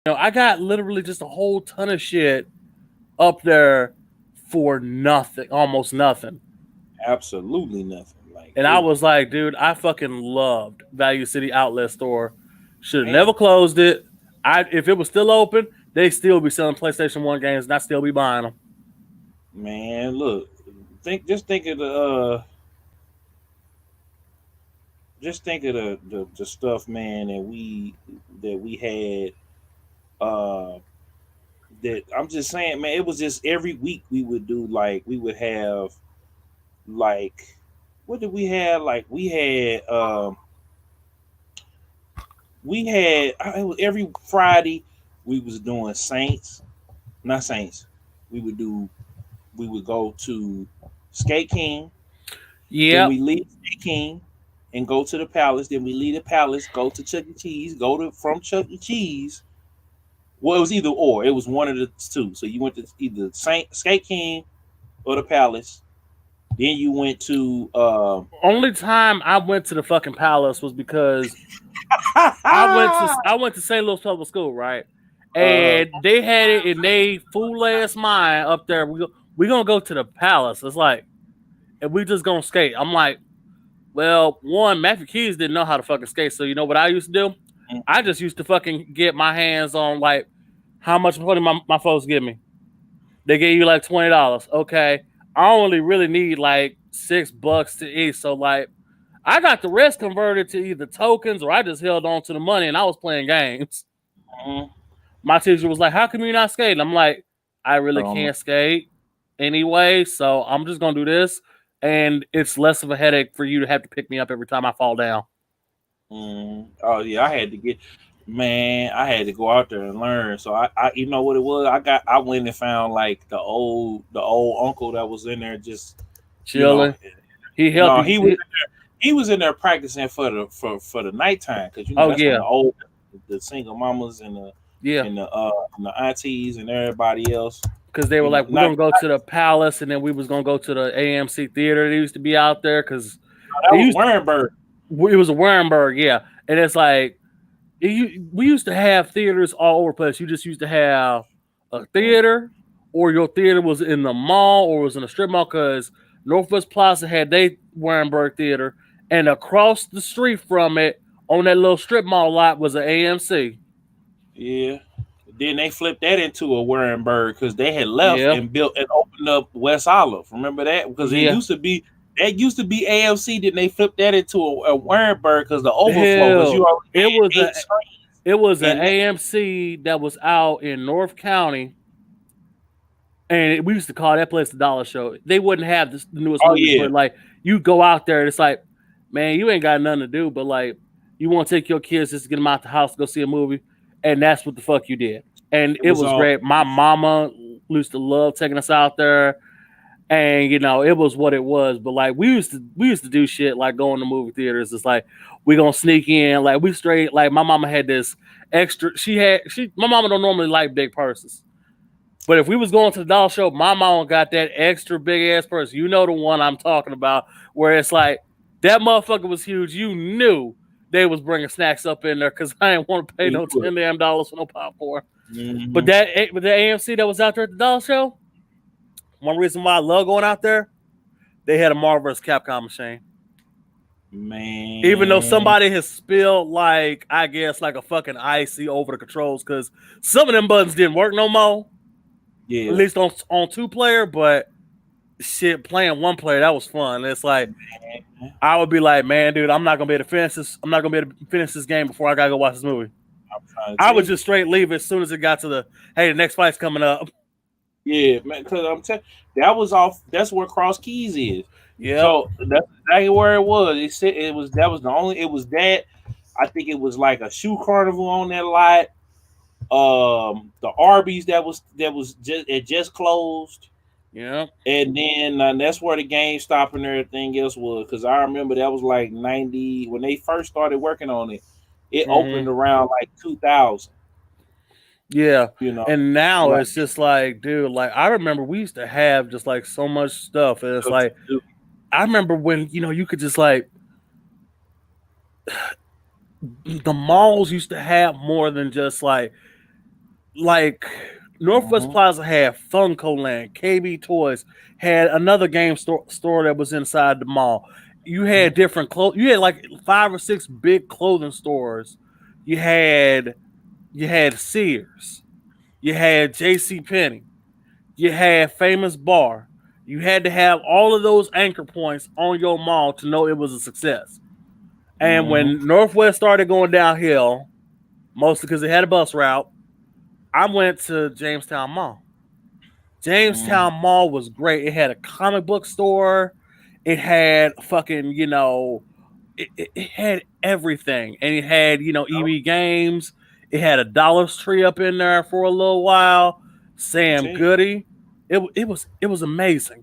I got literally just a whole ton of shit up there for nothing, almost nothing. Absolutely nothing. Like, And I dude, was like, dude, I fucking loved Value City Outlet Store. Should have man, never closed it. If it was still open, they still be selling PlayStation 1 games and I still be buying them. man, look, just think of the stuff, man, that we had. That I'm just saying, man, it was just every week we would do, like, we would have, like, what did we have? Like, we had it was every Friday we was doing Saints, not Saints. We would do we would go to Skate King, then Yep. we leave Skate King and go to the Palace, then we leave the Palace, go to Chuck E. Cheese, go to from Chuck E. Cheese. Well, it was either or. It was one of the two. So you went to either Saint Skate King or the Palace. Then you went to Only time I went to the fucking Palace was because I went to St. Louis Public School, right? uh And they had it in they fool ass mind up there. We gonna go to the Palace. It's like, and we just gonna skate. I'm like, well, one, Matthew Keys didn't know how to fucking skate, so you know what I used to do? I just used to fucking get my hands on like how much money my folks give me. They gave you like $20. Okay. I only really need like $6 to eat. So like I got the rest converted to either tokens or I just held on to the money and I was playing games. mhm. My teacher was like, how come you not skating? I'm like, I really um, can't skate anyway, so I'm just gonna do this. And it's less of a headache for you to have to pick me up every time I fall down. oh yeah, I had to go out there and learn. So I you know what it was? I went and found like the old uncle that was in there just, you know Chilling. He helped no, you. he was in there practicing for the nighttime, because Oh that's when yeah. the single mamas and the Yeah. aunties and everybody else, Because they were like, we're not gonna go to the Palace, and then we was gonna go to the AMC theater that used to be out there because that they was used Wernberg. it was a Warrenburg, yeah. And it's like we used to have theaters all over the place. You just used to have a theater, or your theater was in the mall or was in a strip mall. Because Northwest Plaza had they Warrenburg theater, and across the street from it, on that little strip mall lot, was an AMC. Yeah. Then they flipped that into a Wernberg because they had left Yeah, and built and opened up West Olive. Remember that? Because it yeah. used to be that used to be AFC. Then they flipped that into a Wernberg because the overflow, because you Hell, already it had was a eight screens. it was an And that, AMC that was out in North County, and we used to call that place the Dollar Show. They wouldn't have the newest oh movies, yeah, but like you go out there, and it's like, man, you ain't got nothing to do, but like you want to take your kids just to get them out the house to go see a movie, and that's what the fuck you did, and it it was was all. great. My mama used to love taking us out there, and it was what it was. But like we used to do shit like going to movie theaters. It's like we gonna sneak in, like we straight like my mama had this extra. My mama don't normally like big purses. But if we was going to the dollar show, my mama got that extra big ass purse. You know the one I'm talking about, where it's like that motherfucker was huge. You knew they was bringing snacks up in there because I didn't want to pay You no knew it. $10 for no popcorn. But Mhm. that AMC that was out there at the dollar show, one reason why I love going out there, they had a Marvel vs. Capcom machine. Even though Man, somebody has spilled like I guess like a fucking icy over the controls because some of them buttons didn't work no more. At yeah, least on 2 player, but shit, playing 1 player, that was fun. It's like man. I would be like, man, dude, I'm not gonna be able to finish this. I'm not gonna be able to finish this game before I gotta go watch this movie. I'm trying to I tell would you. just straight leave as soon as it got to the hey, the next fight's coming up. Yeah, man, because I'm telling that was off. That's where Cross Keys is. Yep. So that's exactly where it was. It said it was that was the only. It was that. I think it was like a shoe carnival on that lot. The Arby's that was just it just closed, Yep. and then that's where the GameStop and everything else was. Because I remember that was like 90 when they first started working on it. It opened Mm-hmm. around like 2000. Yeah. You know, And now like it's just like, dude, like I remember we used to have just like so much stuff. And it's stuff to like do. I remember when, you could just like the malls used to have more than just like like Northwest Mm-hmm. Plaza had Funko Land, KB Toys, had another game store that was inside the mall. You had different clothes. You had like 5 or 6 big clothing stores. You had you had Sears. You had J.C. Penney. You had Famous Bar. You had to have all of those anchor points on your mall to know it was a success. And Mm-hmm. when Northwest started going downhill, mostly because they had a bus route, I went to Jamestown Mall. Mm-hmm. Jamestown Mall was great. It had a comic book store. It had fucking, it had everything. And it had, EB Games. It had a Dollar Tree up in there for a little while. I Sam tell you, Goody. It was amazing.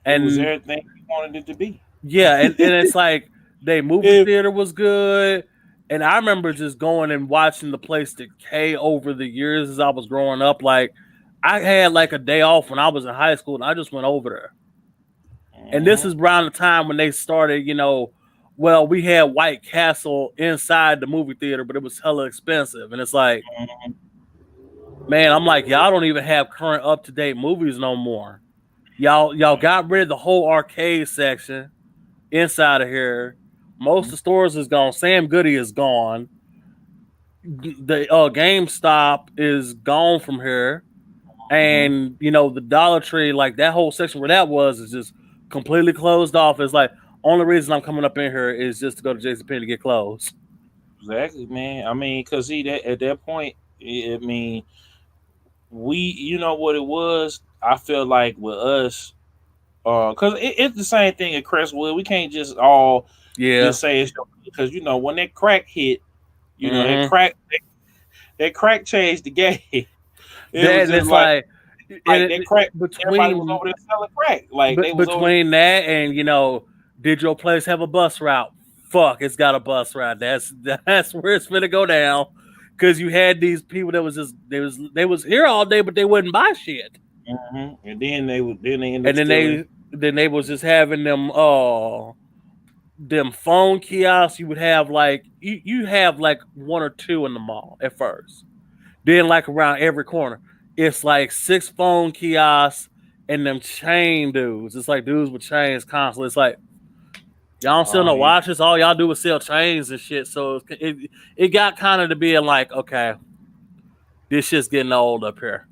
it was And everything you wanted it to be. yeah, and it's like they movie If theater was good. And I remember just going and watching the place decay over the years as I was growing up. Like I had like a day off when I was in high school and I just went over there. And this mm-hmm. is around the time when they started, well, we had White Castle inside the movie theater, but it was hella expensive. And it's like, man, I'm like, y'all don't even have current up to date movies no more. Y'all got rid of the whole arcade section inside of here. Most of the stores is gone. Sam Goody is gone. The GameStop is gone from here. Mm-hmm. And the Dollar Tree, like that whole section where that was, is just completely closed off. It's like only reason I'm coming up in here is just to go to JCPenney to get clothes. Exactly, man. I mean, cause see that at that point, I mean, you know what it was. I feel like with us, cause it's the same thing at Crestwood. We can't just all Yeah. just say it's because when that crack hit, that Mm-hmm. that crack changed the game. It That was and just it's like, like that crack. Everybody was between over there selling crack. Like they was over there. between that and did your place have a bus route? Fuck, it's got a bus route. That's where it's gonna go down. Cause you had these people that was just they was here all day, but they wouldn't buy shit. And then they end up And then stealing. they was just having them phone kiosks. You would have like you have like one or two in the mall at first. Then like around every corner, it's like 6 phone kiosks and them chain dudes. It's like dudes with chains constantly. It's like y'all don't sell Oh no yeah. watches. All y'all do is sell chains and shit. So it got kind of to being like, okay, this shit's getting old up here.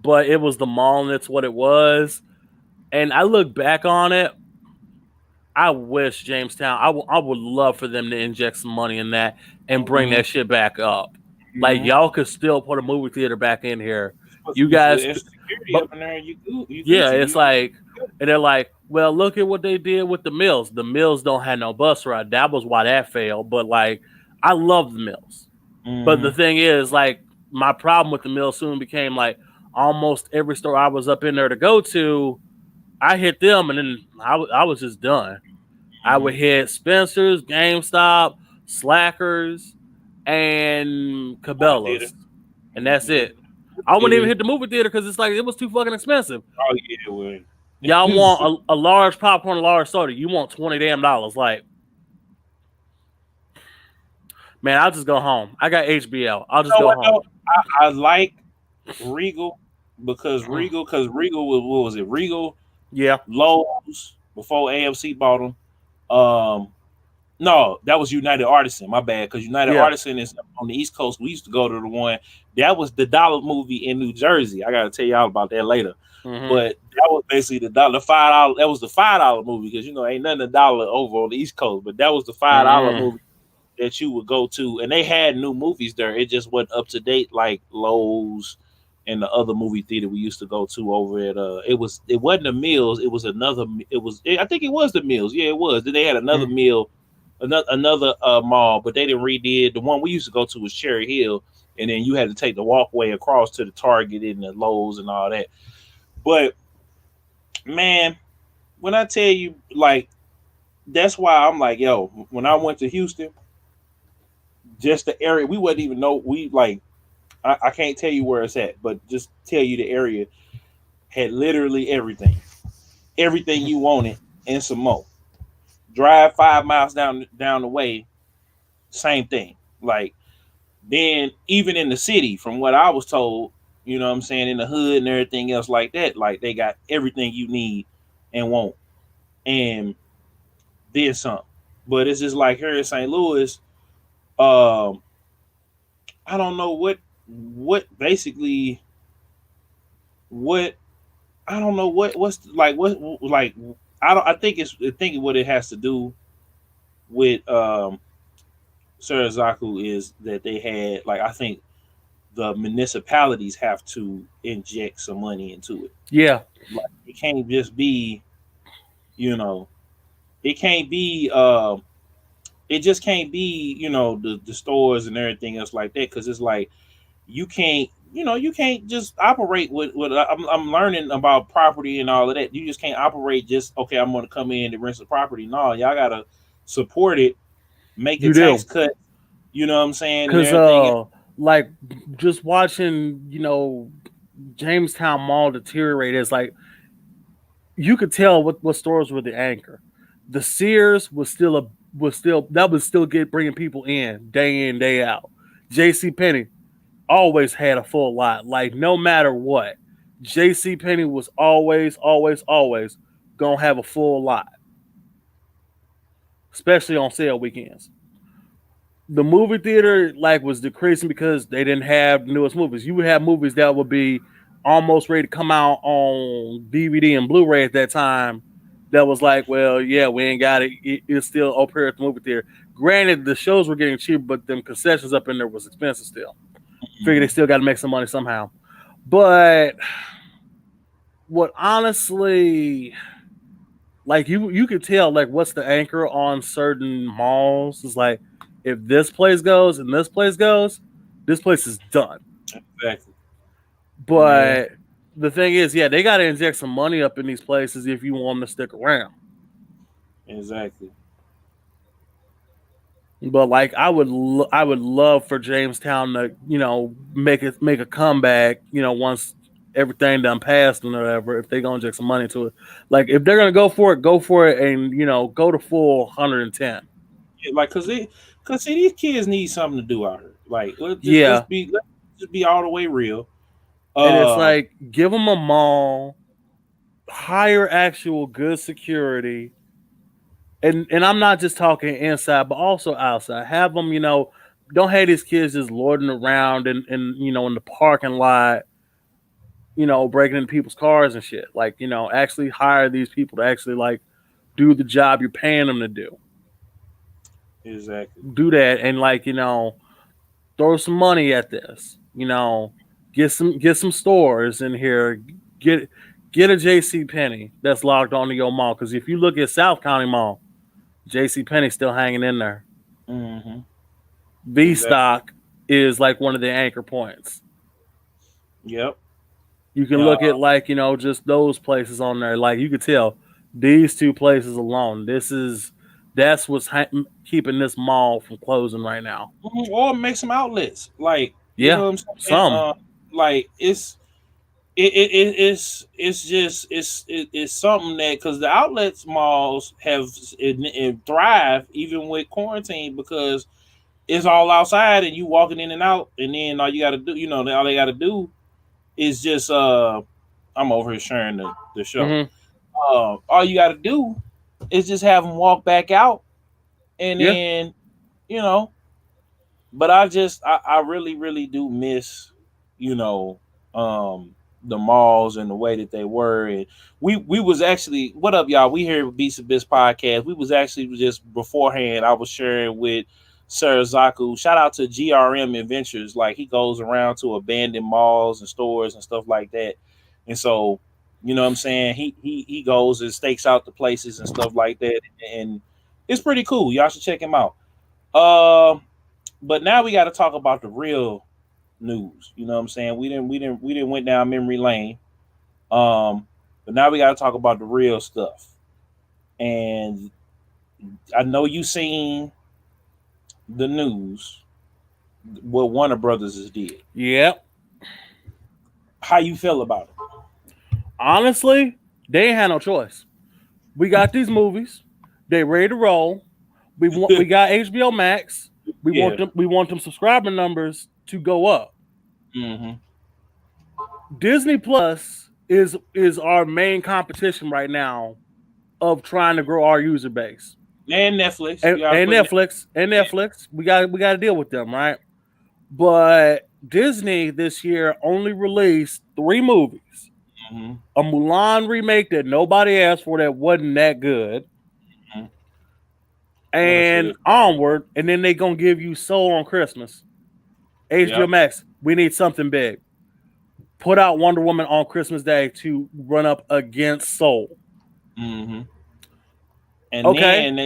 But it was the mall and it's what it was. And I look back on it, I wish Jamestown. I would love for them to inject some money in that and bring Mm-hmm. that shit back up. Like Mm-hmm. y'all could still put a movie theater back in here. Put You some guys, extra security but up in there. You yeah, Gucci. it's like, and they're like, well, look at what they did with the mills. The mills don't have no bus ride. That was why that failed. But like, I love the mills. But the Mm-hmm. thing is, like, my problem with the mills soon became like almost every store I was up in there to go to, I hit them, and then I was just done. I Mm-hmm. would hit Spencer's, GameStop, Slackers, and Movie theater. Cabela's, and that's Mm-hmm. it. I wouldn't even Theater. hit the movie theater because it's like it was too fucking expensive. Oh yeah, well. Y'all want a large popcorn, a large soda. You want $20 damn. Like, man, I'll just go home. I got HBL. I'll You just know go what home. though? I like Regal because Regal was what was it? Regal Yeah, Lowe's before AFC bought them. No, that was United Artisan. My bad, because United yeah. Artisan is on the East Coast. We used to go to the one that was the dollar movie in New Jersey. I gotta tell y'all about that later. Mm-hmm. But that was basically the dollar $5. That was the $5 movie because ain't nothing a dollar over on the East Coast. But that was the $5 Mm-hmm. movie that you would go to, and they had new movies there. It just wasn't up to date like Lowe's and the other movie theater we used to go to over at. It wasn't the Mills. It was another. I think it was the Mills. Yeah, it was. Then they had another meal, another mall, but they didn't redid the one we used to go to was Cherry Hill, and then you had to take the walkway across to the Target and the Lowe's and all that. But man, when I tell you like that's why I'm like, yo, when I went to Houston, just the area we wouldn't even know we like I can't tell you where it's at, but just tell you the area had literally everything. Everything you wanted and some more. Drive 5 miles down the way, same thing. Like Then even in the city, from what I was told, you know what I'm saying, in the hood and everything else like that, like they got everything you need and want, and then some. But it's just like here in St. Louis, um, I don't know what basically what I don't know what's like what like I don't I think what it has to do with Serizaku is that they had like I think the municipalities have to inject some money into it. Yeah, Like it can't just be, you know, it can't be it just can't be, the stores and everything else like that cuz it's like you can't, you can't just operate with I'm learning about property and all of that. You just can't operate just okay, I'm going to come in and rent the property. No, y'all got to support it, make a you tax do. cut, you know what I'm saying, and Cause everything. like just watching, Jamestown Mall deteriorate is like you could tell what stores were the anchor. The Sears was still get bringing people in day out. J.C. Penney always had a full lot. Like no matter what, J.C. Penney was always gonna have a full lot, especially on sale weekends. The movie theater like was decreasing because they didn't have the newest movies. You would have movies that would be almost ready to come out on DVD and Blu-ray at that time. That was like, well, yeah, we ain't got it. It's still up here at the movie theater. Granted, the shows were getting cheaper, but them concessions up in there was expensive still. Figure they Mhm. still got to make some money somehow. But what honestly, like you could tell like what's the anchor on certain malls is like if this place goes and this place is done. Exactly. Yeah, But the thing is, yeah, they got to inject some money up in these places if you want them to stick around. exactly. But like I would love for Jamestown to make a comeback. Once everything done passed and whatever. If they're gonna inject some money to it, like if they're gonna go for it, and go to full 110. Yeah, like cause see these kids need something to do out here. Like Yeah, let's just be all the way real. and it's Um, like give them a mall, hire actual good security, and I'm not just talking inside, but also outside. Have them, don't have these kids just lording around and in the parking lot, breaking into people's cars and shit. Like, actually hire these people to actually like do the job you're paying them to do. exactly. Do that and like, throw some money at this. Get some stores in here. Get get a J.C. Penney that's logged onto your mall. Because if you look at South County Mall, J.C. Penney's still hanging in there. Mm-hmm. V Exactly. Stock is like one of the anchor points. Yep. You can Uh, look at like just those places on there. Like you could tell these two places alone. That's what's keeping this mall from closing right now. or make some outlets. Like you Yeah, know what I'm saying. some. Like it's just it's something that because the outlets malls have it thrive even with quarantine because it's all outside and you walking in and out and then all you got to do all they got to do is just I'm over here sharing the show. Hmm. All you got to do is just have them walk back out and Yeah, then you know but I really really do miss you know um the malls and the way that they were and we was actually what up y'all we here with Beats and Biz podcast we was actually just beforehand I was sharing with Serizaku shout out to GRM Adventures like he goes around to abandoned malls and stores and stuff like that and so you know what I'm saying he goes and stakes out the places and stuff like that and it's pretty cool y'all should check him out uh but now we got to talk about the real news. You know what I'm saying? We didn't went down memory lane. Um, but now we got to talk about the real stuff. And I know you seen the news what Warner Brothers has did. yeah. How you feel about it? Honestly, they ain't had no choice. We got these movies. They ready to roll. We got HBO Max. Yeah. We want them subscriber numbers to go up. Mm-hmm. Disney Plus is our main competition right now of trying to grow our user base. And Netflix. You gotta put And Netflix, we got to deal with them, right? But Disney this year only released 3 movies: mm-hmm. a Mulan remake that nobody asked for that wasn't that good, Mm-hmm. What else did and it? Onward, and then they gonna give you Soul on Christmas. HBO Yep. Max, we need something big. Put out Wonder Woman on Christmas Day to run up against Soul. Mm-hmm. And Okay, then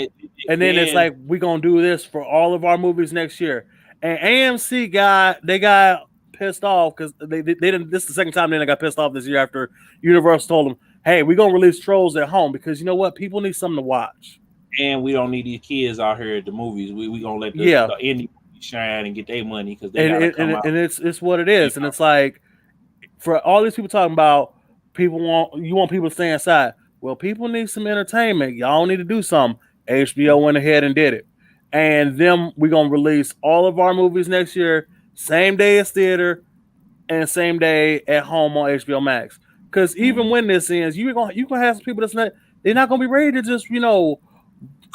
and then it's then like we gonna do this for all of our movies next year. And AMC got pissed off because they didn't. This is the second time they got pissed off this year after Universal told them, "Hey, we're gonna release Trolls at home because you know what? People need something to watch." and we don't need these kids out here at the movies. We gonna let Yeah, the indie movies shine and get their money because they gotta come out. and it's what it You is, and it's like for all these people talking about you want people to stay inside. Well, people need some entertainment. Y'all need to do something. HBO went ahead and did it. And then we're gonna release all of our movies next year, same day as theater and same day at home on HBO Max. Because know, even when this ends, you gonna have some people that's not they're not gonna be ready to just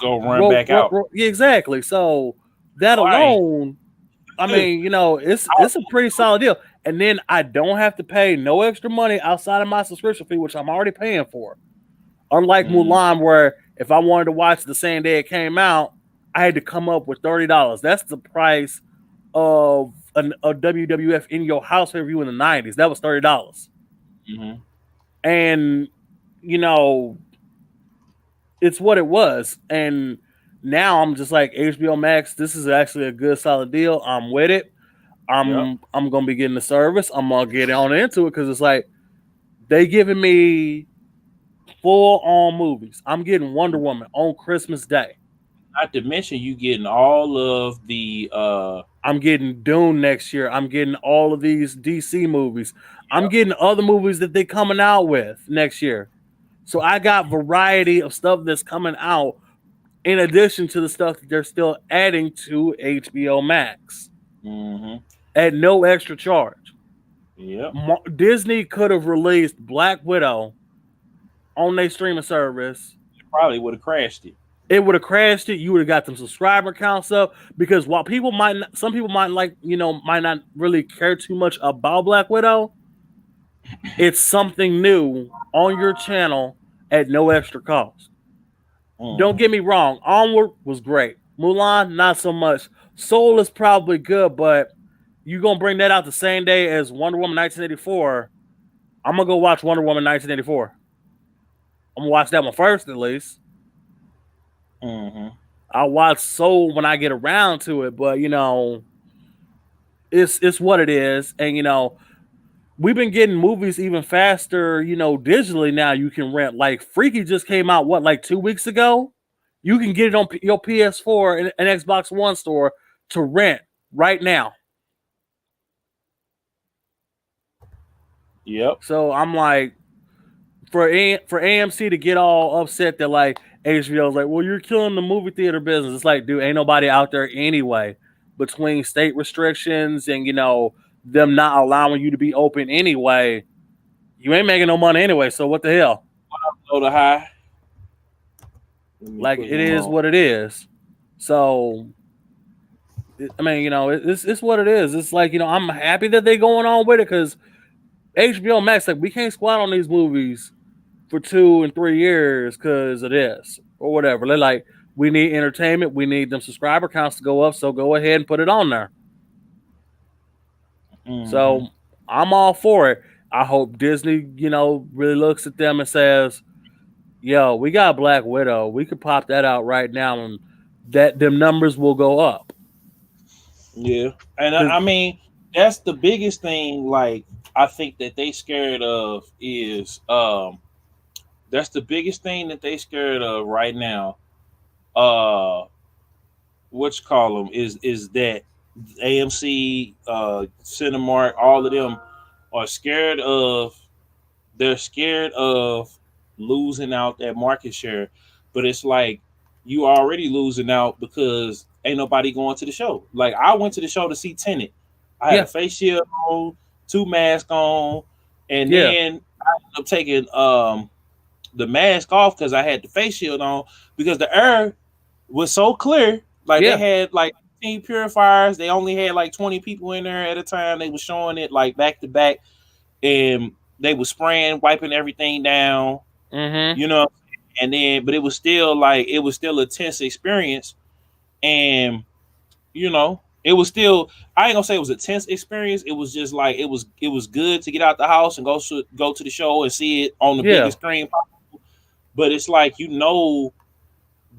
go run back out. yeah, exactly. So that Why? alone, I mean, I, it's a pretty solid deal. And then I don't have to pay no extra money outside of my subscription fee, which I'm already paying for. Unlike mm, Mulan, where if I wanted to watch the same day it came out, I had to come up with $30. That's the price of a WWF in your house review in the '90s. That was $30, mm-hmm. and you know it's what it was. And now I'm just like HBO Max. This is actually a good solid deal. I'm with it. Yep. I'm gonna be getting the service. I'm gonna get on into it because it's like they giving me full on movies. I'm getting Wonder Woman on Christmas Day. Not to mention you getting all of the I'm getting Dune next year. I'm getting all of these DC movies. I'm yep. getting other movies that they're coming out with next year. So I got variety of stuff that's coming out in addition to the stuff that they're still adding to HBO Max Mm-hmm. at no extra charge. Yep. Disney could have released Black Widow on their streaming service. Probably would have crashed it. It would have crashed it. You would have got some subscriber counts up because while some people might might not really care too much about Black Widow, it's something new on your channel at no extra cost. Don't Mm-hmm. get me wrong, Onward was great. Mulan, not so much. Soul is probably good, but you gonna bring that out the same day as Wonder Woman 1984. I'm gonna go watch Wonder Woman 1984. I'm gonna watch that one first at least. Mm-hmm. I'll watch Soul when I get around to it, but it's what it is. And we've been getting movies even faster, digitally now. You can rent. Like Freaky just came out like 2 weeks ago. You can get it on your PS4 and Xbox One store to rent right now. Yep. So I'm like, for AMC to get all upset that like HBO's like, well, you're killing the movie theater business. It's like, dude, ain't nobody out there anyway. Between state restrictions and them not allowing you to be open anyway, you ain't making no money anyway. So what the hell? Low to high. Let me Like put it him is on. what it is. So I mean, it's what it is. It's like I'm happy that they're going on with it because HBO Max, like, we can't squat on these movies for 2 and 3 years because of this or whatever. They're like, we need entertainment. We need them subscriber counts to go up. So go ahead and put it on there. Mm-hmm. So I'm all for it. I hope Disney, really looks at them and says, yo, we got Black Widow. We could pop that out right now and that them numbers will go up. Yeah, and Cause I mean that's the biggest thing. Like I think that they scared of is that's the biggest thing that they scared of right now. Uh, what you call them is that AMC, Cinemark, all of them are scared of. They're scared of losing out that market share, but it's like you already losing out because ain't nobody going to the show. Like I went to the show to see Tenet. I had a Yeah, face shield on, two masks on, and yeah, then I ended up taking the mask off because I had the face shield on because the air was so clear. Like they yeah, had like 15 purifiers. They only had like 20 people in there at a time. They were showing it like back to back, and they were spraying, wiping everything down. mm-hmm, You know, and then but it was still a tense experience, and it was still, I ain't gonna say it was a tense experience. It was just like it was good to get out the house and go to the show and see it on the yeah, biggest screen. But it's like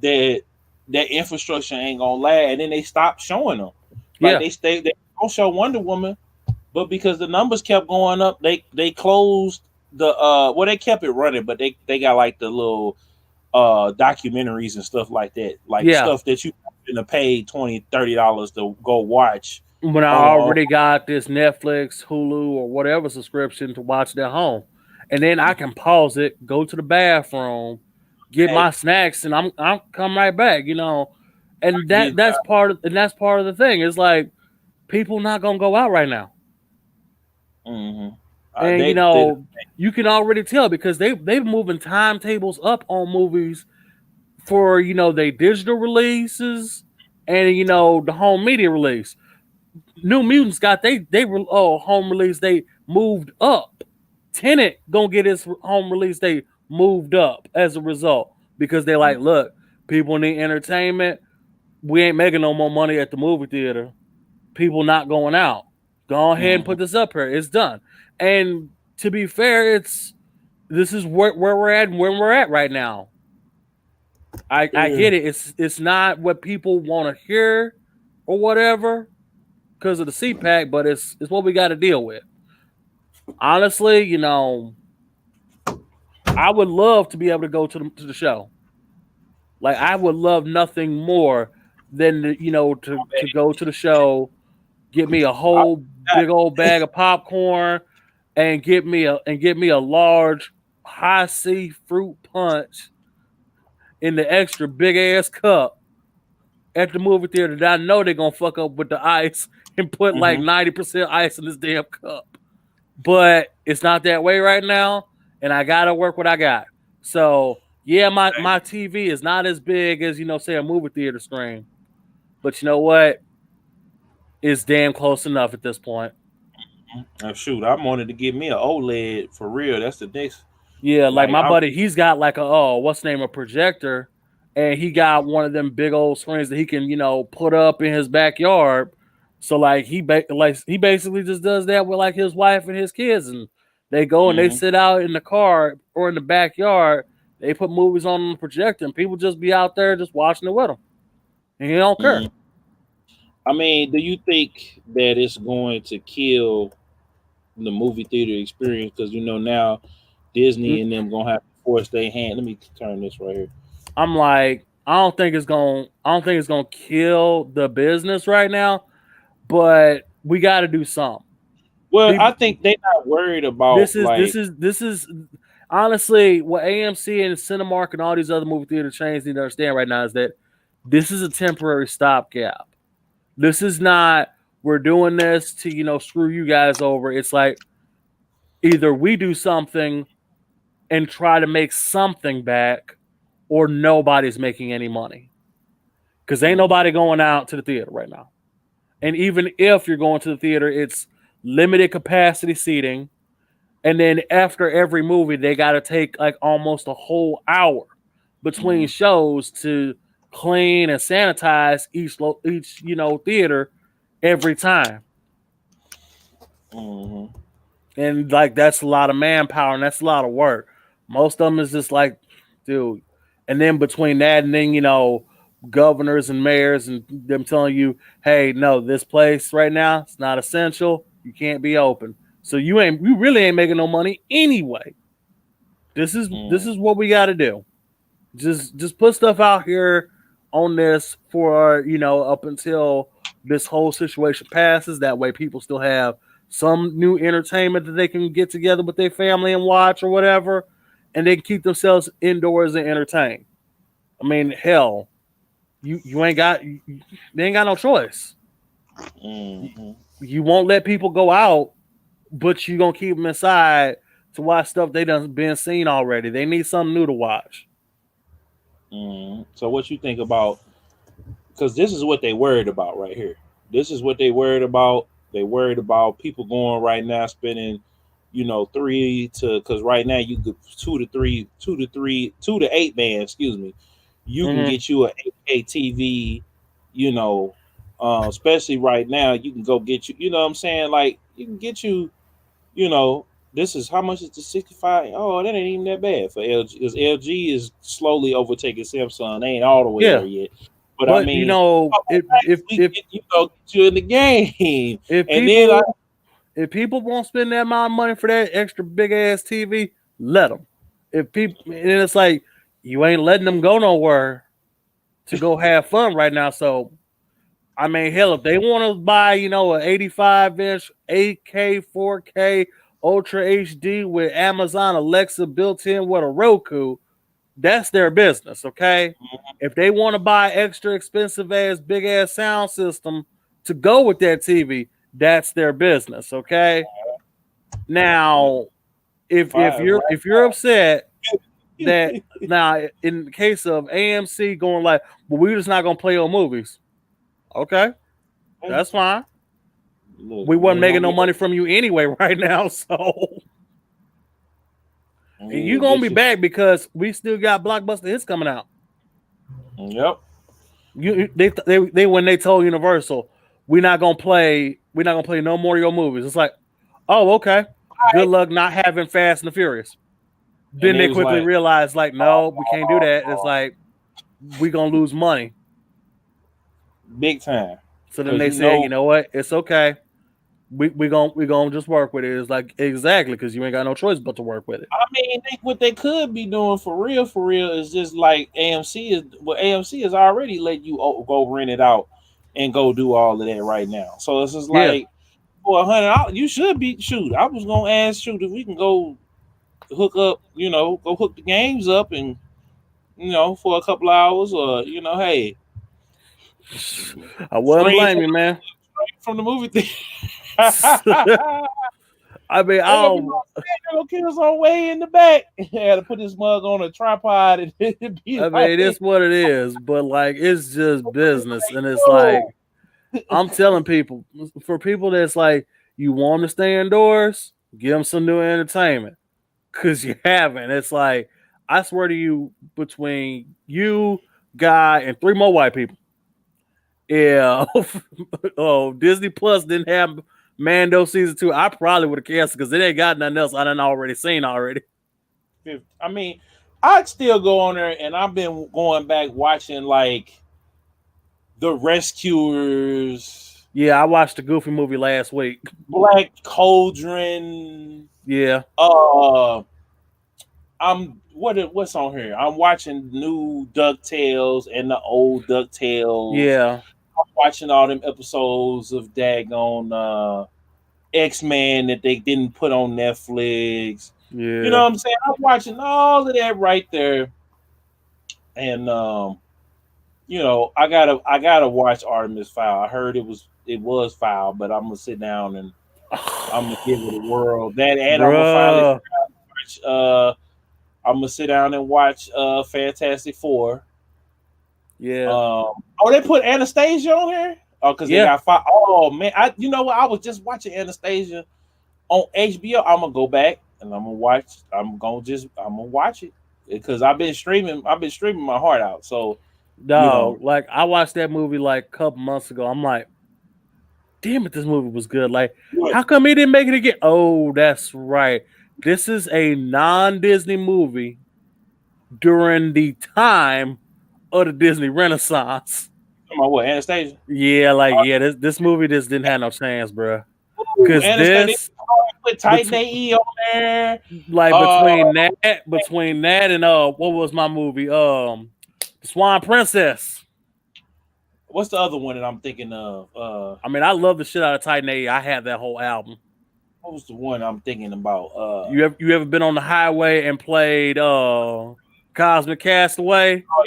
that that infrastructure ain't gonna last, and then they stopped showing them. Like yeah, they don't show Wonder Woman, but because the numbers kept going up, they closed the well, they kept it running, but they got like the little documentaries and stuff like that, like yeah. stuff that you gonna pay $20-$30 to go watch When I on. already got this Netflix, Hulu, or whatever subscription to watch it at home, and then I can pause it, go to the bathroom, get my snacks, and I'm come right back. And Get that's part of the thing. It's like people not gonna go out right now, hmm and they you can already tell because they've moving timetables up on movies for they digital releases and the home media release. New Mutants got home release. They moved up. Tenet gonna get his home release. They moved up as a result because they like, look, people need entertainment. We ain't making no more money at the movie theater. People not going out. Go ahead and hmm put this up here. It's done. And to be fair, this is where we're at and where we're at right now. I yeah. get it. It's not what people want to hear or whatever because of the CPAC, but it's what we got to deal with. Honestly, I would love to be able to go to the show. Like I would love nothing more than to go to the show, get me a I, whole big old bag of popcorn, and get me a large high C fruit punch in the extra big ass cup at the movie theater that I know they're gonna fuck up with the ice and put like hmm 90% ice in this damn cup. But it's not that way right now, and I gotta work what I got. So yeah, my TV is not as big as say a movie theater screen, but you know what? It's damn close enough at this point. Shoot, I wanted to get me an OLED for real. That's the next. Yeah, like Like my I'm. buddy, he's got like what's the name, a projector, and he got one of them big old screens that he can put up in his backyard. So like he basically just does that with like his wife and his kids, and they go and they hmm sit out in the car or in the backyard. They put movies on the projector, and people just be out there just watching it with them, and he don't care. hmm I mean, do you think that it's going to kill the movie theater experience? Because now Disney and them gonna have to force their hand. Let me turn this right here. I'm like, I don't think it's gonna kill the business right now, but we got to do something. Well, I People, think they're not worried this about is this like. is this is honestly what AMC and Cinemark and all these other movie theater chains need to understand right now is that this is a temporary stopgap. This is not we're doing this to screw you guys over. It's like either we do something and try to make something back, or nobody's making any money because ain't Mm, nobody going out to the theater right now. And even if you're going to the theater, it's limited capacity seating. And then after every movie, they got to take like almost a whole hour between mm, shows to clean and sanitize each theater every time. mm, And like that's a lot of manpower and that's a lot of work. Most of them is just like, dude. And then between that and then governors and mayors and them telling you, hey, no, this place right now it's not essential. You can't be open. So you really ain't making no money anyway. This mm, is what we got to do. Just put stuff out here on this for up until this whole situation passes. That way, people still have some new entertainment that they can get together with their family and watch or whatever, and they can keep themselves indoors and entertained. I mean, hell, You ain't got they ain't got no choice. You, Mm-hmm. you won't let people go out, but you gonna keep them inside to watch stuff they done been seen already. They need something new to watch. Mm-hmm. So what you think about? Because this is what they worried about right here. This is what they worried about. They worried about people going right now spending, three to because right now you could 2 to 8 man, excuse me. You can Mm-hmm. get you a 8K TV, you know, especially right now. You can go get you, you know what I'm saying? Like you can get you, you know, this is how much is the 65? Oh, that ain't even that bad for LG because LG is slowly overtaking Samsung. They ain't all the way there Yeah, yet. But I but mean, we get get you in the game, if and then I people if people won't spend that amount of money for that extra big ass TV, let them. If people and it's like you ain't letting them go nowhere to go have fun right now. So I mean, hell, if they want to buy, an 85-inch 8K, 4K, Ultra HD with Amazon Alexa built in with a Roku, that's their business, okay? If they want to buy extra expensive ass, big ass sound system to go with that TV, that's their business, okay? Now, if five you're upset that right. now in the case of AMC going like, well, we're just not gonna play on movies, okay, Hey, that's fine. look, We you wasn't ain't making gonna no get money from you anyway right now, so and you yeah, gonna get be you. back because we still got blockbuster hits coming out. Yep. They when they told Universal we're not gonna play no more of your movies. It's like, oh, okay. Good luck not having Fast and the Furious. And Then they they was quickly like, realized, like, no, we can't do that. It's like we gonna lose money. big time, So then because they you said, know, you know what? It's okay. We gonna just work with it. It's like exactly because you ain't got no choice but to work with it. I mean, what they could be doing for real, is just like AMC is already let you go rent it out and go do all of that right now. So it's just Yeah. like for $100, you should be shoot. I was gonna ask shoot if we can go hook up, go hook the games up and for a couple hours, or hey, I wouldn't stream blame you, man. from the movie theater. I mean, They're gonna be I'll. like, little kids on way in the back. Had to put this mug on a tripod and it'd be I like, mean, it's what it is, but like, it's just business, and it's like yo. I'm telling people, for people that's like, you want to stay indoors, give them some new entertainment, cause you haven't. It's like I swear to you, between you, guy, and three more white people, yeah. Oh, Disney Plus didn't have Mando season 2. I probably would have canceled because it ain't got nothing else I done already seen already. I mean, I'd still go on there, and I've been going back watching like The Rescuers, Yeah, I watched the Goofy movie last week. Black Cauldron. Yeah, Uh, what's on here? I'm watching new DuckTales and the old DuckTales. yeah, I'm watching all them episodes of Daggone X-Men that they didn't put on Netflix. You know yeah. what I'm saying? I'm watching all of that right there, and I gotta watch Artemis Fowl. I heard it was foul, but I'm gonna sit down and I'm gonna give it a whirl. That, and I'm gonna finally Bruh. watch. I'm gonna sit down and watch Fantastic Four. Yeah, They put Anastasia on here. Oh, because they yeah. got five. Oh man, you know what? I was just watching Anastasia on HBO. I'm gonna go back and I'm gonna watch. I'm gonna watch it because I've been streaming. I've been streaming my heart out. So you know, Dog, like I watched that movie like a couple months ago. I'm like, damn it, this movie was good. Like, what? how come he didn't make it again? Oh, that's right. This is a non-Disney movie during the time of the Disney Renaissance. Come on, what Anastasia? Yeah, like yeah, this movie just didn't have no chance, bro. Ooh, Cause Anastasia this put Titan between AE on there. like Uh, between that and what was my movie? The Swan Princess. what's the other one that I'm thinking of? I mean, I love the shit out of Titan A. I had that whole album. What was the one I'm thinking about? You ever been on the highway and played Cosmic Castaway? Oh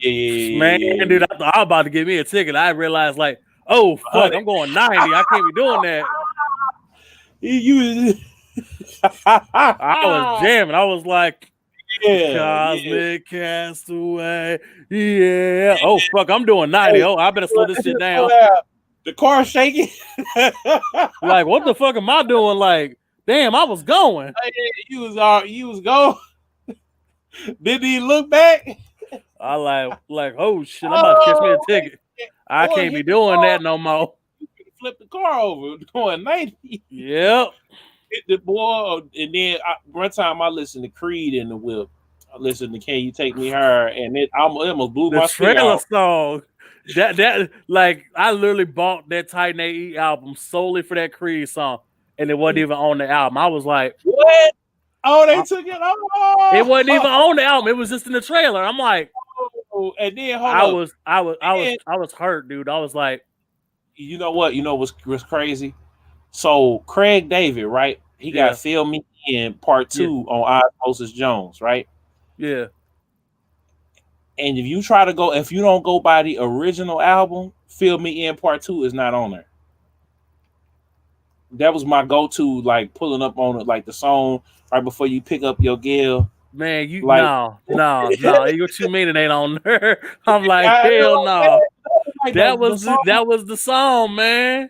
Man, dude, Yeah. I thought I was about to get me a ticket. I realized, like, oh fuck, I'm going 90. I can't be doing that. You. I was jamming. I was like, the Yeah. cosmic castaway. Yeah. Oh fuck, I'm doing 90. Hey, Oh, I better slow this shit slow down. down. The car shaking. Like, what the fuck am I doing? Like, damn, I was going. You was going. Didn't he look back? I like, oh shit, I'm about to catch me a ticket. I Boy, can't be hit the doing car. that no more. Flip the car over. Going 90. Yep. Hit the boy. And then one time I listened to Creed in the whip. I listened to Can You Take Me Higher? And it almost blew The my speaker trailer out. song. That like I literally bought that Titan AE album solely for that Creed song, and it wasn't even on the album. I was like, What? Oh, they took it off. it wasn't even on the album. It was just in the trailer. I'm like, And then hold I up. was hurt, dude. I was like, You know what? You know what's crazy? So Craig David, right? He yeah, got Fill Me In Part 2 on Osmosis Jones, right? yeah. And if you don't go by the original album, Fill Me In Part 2 is not on there. That was my go-to, like pulling up on it, like the song right before you pick up your girl. Man, you Like no. What you mean it ain't on there? I'm like, I hell know, no. like That the was song. that was the song, man.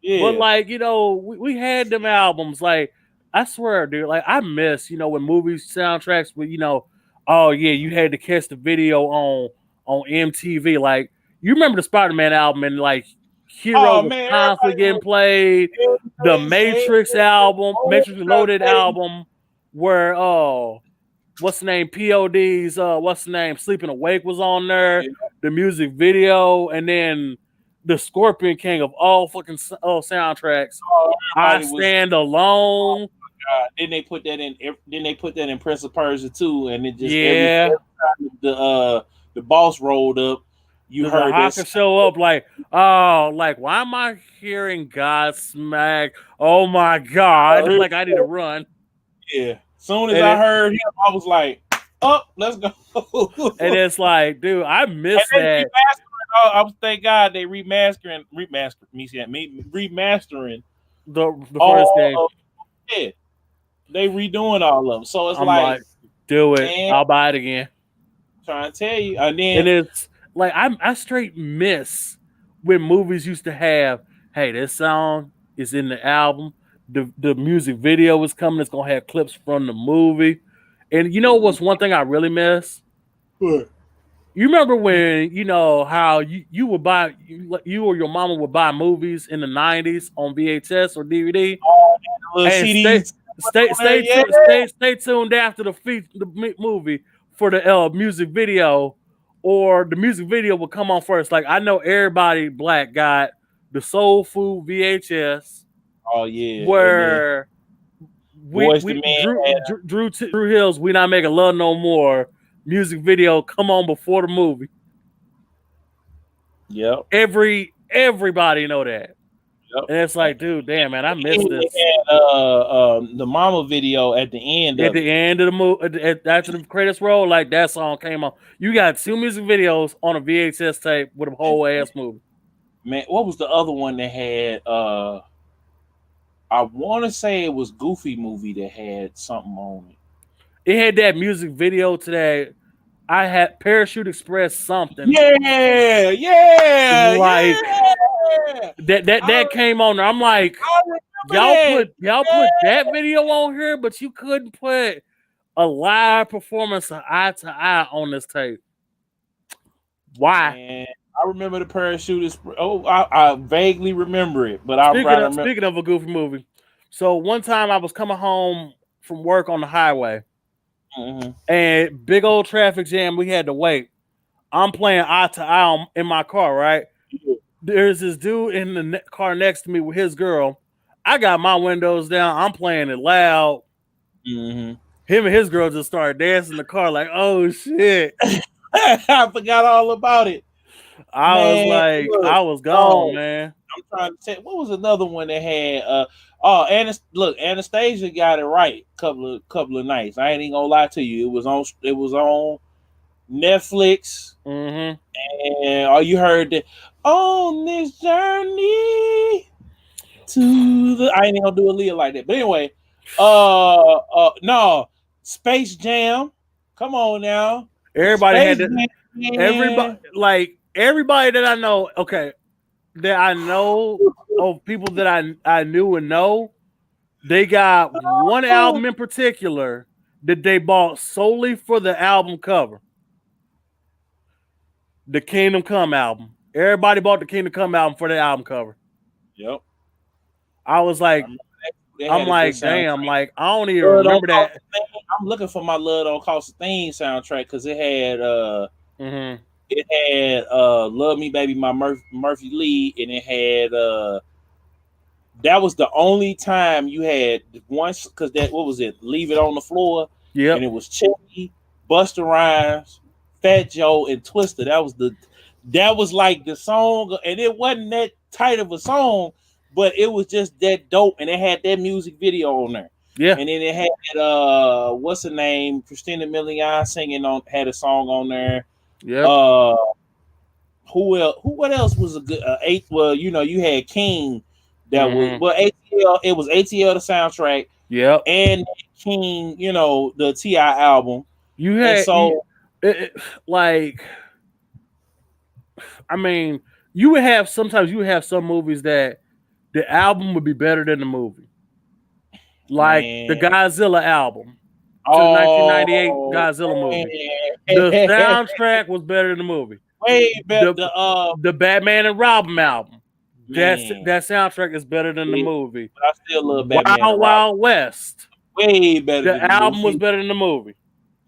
But Yeah. like, we had them albums. Like, I swear, dude, like I miss, when movies soundtracks with, oh yeah, you had to catch the video on MTV. Like, you remember the Spider-Man album and like Hero Oh was man, constantly everybody getting was played. The crazy. Matrix album, Oh, Matrix Reloaded album, where what's the name? POD's what's the name? Sleeping Awake was on there. yeah. The music video, and then the Scorpion King of all fucking soundtracks. Oh, I everybody was. Stand Alone. Then they put that in. Then they put that in Prince of Persia too, and it just every Yeah. time the boss rolled up, you The heard Haka this. show up like, oh, like why am I hearing Godsmack? Oh my god. Like I need to run. Yeah. Soon as And I it, heard him, I was like, "Oh, let's go." and it's like, dude, I miss and they that. remastering. I was thank God they remastering The first game. all of it. They redoing all of them. So it's I'm like, do it. man, I'll buy it again. trying to tell you. And then And it's like I straight miss when movies used to have, hey, this song is in the album. The music video is coming. It's gonna have clips from the movie. And you know what's one thing I really miss? You remember when how you would buy you or your mama would buy movies in the 90s on VHS or DVD, little and CDs. stay tuned after the movie for the music video, or the music video will come on first. Like I know everybody black got the Soul Food VHS, Oh yeah. where Boys the Man. Drew Hill's "We Not Making Love No More" music video come on before the movie. Yep. Everybody know that. Yep. And it's like, dude, damn, man, I missed this. The Mama video at the end. At the end of the movie, after the credits roll, like that song came on. You got 2 music videos on a VHS tape with a whole ass movie. Man, what was the other one that had? I want to say it was Goofy movie that had something on it. It had that music video today. I had Parachute Express something. Yeah. Like that came on there. I'm like, y'all put that video on here, but you couldn't put a live performance of Eye to Eye on this tape. Why? Man, I remember the Parachute Express. Oh, I vaguely remember it, but I remember. Speaking of a goofy movie, so one time I was coming home from work on the highway, and big old traffic jam. We had to wait. I'm playing Eye to Eye in my car, right? There's this dude in the car next to me with his girl. I got my windows down. I'm playing it loud. Mm-hmm. Him and his girl just started dancing in the car like, oh shit. I forgot all about it. I was gone, man. I'm trying to tell. What was another one that had? Anastasia got it right. Couple of nights. I ain't even gonna lie to you. It was on Netflix, Mm-hmm. and all you heard that on this journey to the. I ain't even gonna do a Leah like that, but anyway, no, Space Jam. Come on now, Everybody had Space that. Jam, Everybody, man. like everybody that I know, okay, that I know of people that I knew and know, they got one Oh, album in particular that they bought solely for the album cover, the Kingdom Come album. Everybody bought the Kingdom Come album for the album cover. yep. I was I like, remember they I'm had a good like, soundtrack. damn, like I don't even Love Don't remember Cost that. a Thing. I'm looking for my Love Don't Cost a Thing soundtrack because Mm-hmm. it had Love Me Baby by Murphy Lee, and it had that was the only time you had once because that what was it? Leave It on the Floor, and Yep. it was Chucky, Busta Rhymes, Fat Joe, and Twister. That was like the song, and it wasn't that tight of a song, but it was just that dope, and it had that music video on there. Yeah. And then it had what's her name? Christina Milian singing on had a song on there. Yep. Uh who else? What else was a good eight? Well, you had King. That was Mm-hmm. well ATL. It was ATL the soundtrack Yep. and King. The Ti album. You And had you, so like, I mean, you would have sometimes you would have some movies that the album would be better than the movie, like the man, Godzilla album to the 1998 oh Godzilla movie. The man, soundtrack was better than the movie. way better. The the Batman and Robin album, Man, that soundtrack is better than the yeah, movie. but I still love Batman and Wild Robin. Wild West, Way better the than the album was movie. better than the movie.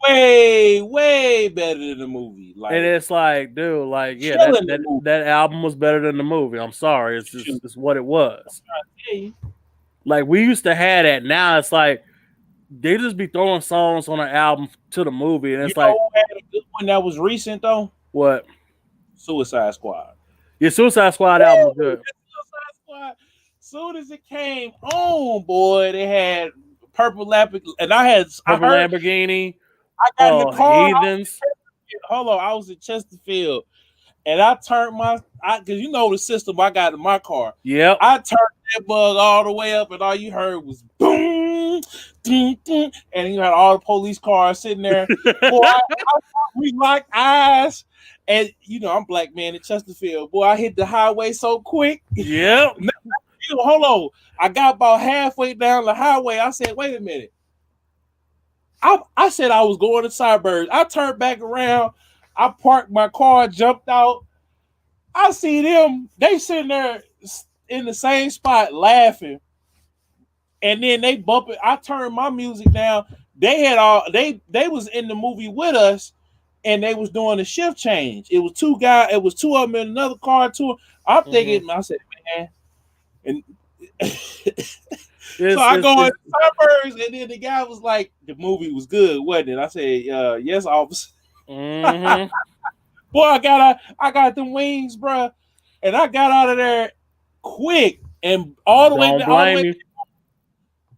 Way better than the movie. And Like it's like, dude, like, yeah, killing the movie. that album was better than the movie. I'm sorry, it's just Shoot, it's what it was. yeah, Like we used to have that. Now it's like they just be throwing songs on an album to the movie, and you it's know like, who had a good one that was recent though? what? Suicide Squad. Your Suicide Squad album was Woo! good. That Suicide Squad. Soon as it came on, boy, they had purple lapis, and I Purple heard Lamborghini, I got in the car. Heathens. Hold on, I was in Chesterfield, and I turned because you know the system I got in my car. Yep. I turned that bug all the way up, and all you heard was boom, ding, ding, and you had all the police cars sitting there. Boy, we locked eyes, and I'm black man in Chesterfield. Boy, I hit the highway so quick. Yep. Hold on, I got about halfway down the highway. I said, "Wait a minute." I said I was going to Cyberg. I turned back around. I parked my car, jumped out. I see them. They sitting there in the same spot laughing, and then they bump it. I turned my music down. They was in the movie with us, and they was doing a shift change. It was two guys. It was two of them in another car. Two. I'm thinking. I said, man, and so I go in Suburbs, and then the guy was like, the movie was good, wasn't it? I said, yes, officer. Mm-hmm. Boy, I got them wings, bro, and I got out of there quick and Don't blame you.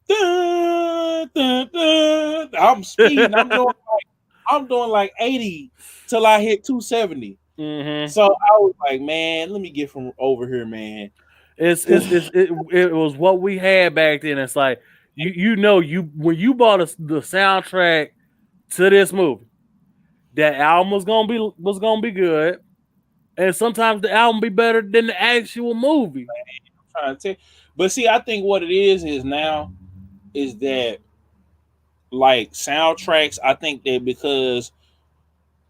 dun, dun, dun. I'm speeding. I'm doing like 80 till I hit 270. Mm-hmm. So I was like, man, let me get from over here, man. It was what we had back then. It's like you when you bought the soundtrack to this movie, that album was gonna be good, and sometimes the album be better than the actual movie. I'm trying to tell you. But see, I think what it is now is that like soundtracks. I think that because